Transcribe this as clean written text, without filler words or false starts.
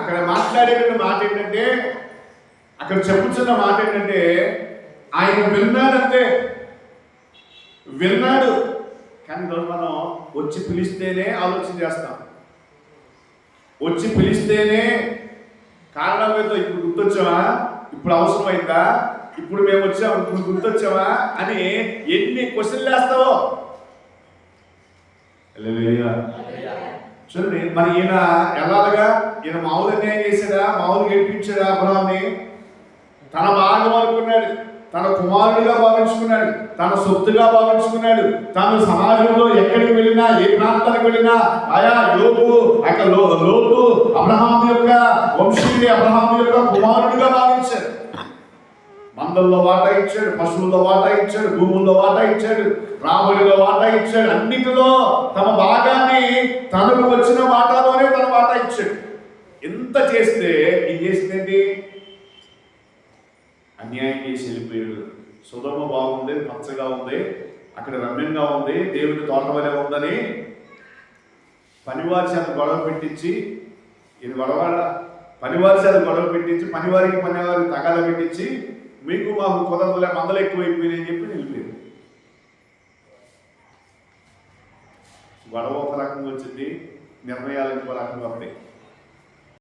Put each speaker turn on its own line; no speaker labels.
అక్కడ మాట్లాడేటువంటి మాట ఏంటంటే, అక్కడ చెప్పుతున్న మాట ఏంటంటే, ఆయన విన్నాడంతే, విన్నాడు. కానీ ఈరోజు మనం వచ్చి పిలిస్తేనే ఆలోచన చేస్తాం, వచ్చి పిలిస్తేనే కారణం ఏదో ఇప్పుడు గుర్తొచ్చావా, ఇప్పుడు అవసరమైందా, ఇప్పుడు మేము వచ్చాము, ఇప్పుడు గుర్తొచ్చావా అని ఎన్ని క్వశ్చన్లు వేస్తావో. చూడండి, మరి ఈయన ఎలాగా, ఈయన మామూలు అన్యాయం చేశాడా, మామూలు గెలిపించాడా అబ్రహాంని? తన భాగం అనుకున్నాడు, తన కుమారుడిగా భావించుకున్నాడు, తన సొత్తుగా భావించుకున్నాడు. తాను సమాజంలో ఎక్కడికి వెళ్ళినా, ఏ ప్రాంతానికి వెళ్ళినా ఆయా యోబు అక్కడ లోతు అబ్రహాం యొక్క వంశీయుడి, అబ్రహాం యొక్క కుమారుడిగా భావించాడు. మందల్లో వాటా ఇచ్చాడు, పశువుల్లో వాటా ఇచ్చాడు, భూముల్లో వాటా ఇచ్చాడు, రాబడిలో వాటా ఇచ్చాడు. అన్నిటిలో తమ భాగాన్ని తనకు వచ్చిన వాటాలోనే తన వాటా ఇచ్చాడు. ఎంత చేస్తే ఏం చేసిందండి? అన్యాయం చేసి వెళ్ళిపోయాడు. సుధమ బాగుంది, పచ్చగా ఉంది, అక్కడ రమ్యంగా ఉంది, దేవుడి తోట వలె ఉందని పనివారి చేత గొడవ పెట్టించి, ఇది గొడవ పనివారి చేత గొడవ పెట్టించి, పనివారికి తగాద పెట్టించి, మీకు మాకు కుదరదులే, మందలు ఎక్కువైపోయినాయని చెప్పి వెళ్ళిపోయాడు. గొడవ ఒక రకంగా వచ్చింది, నిర్ణయాలు ఇంకో రకంగా ఉంటాయి.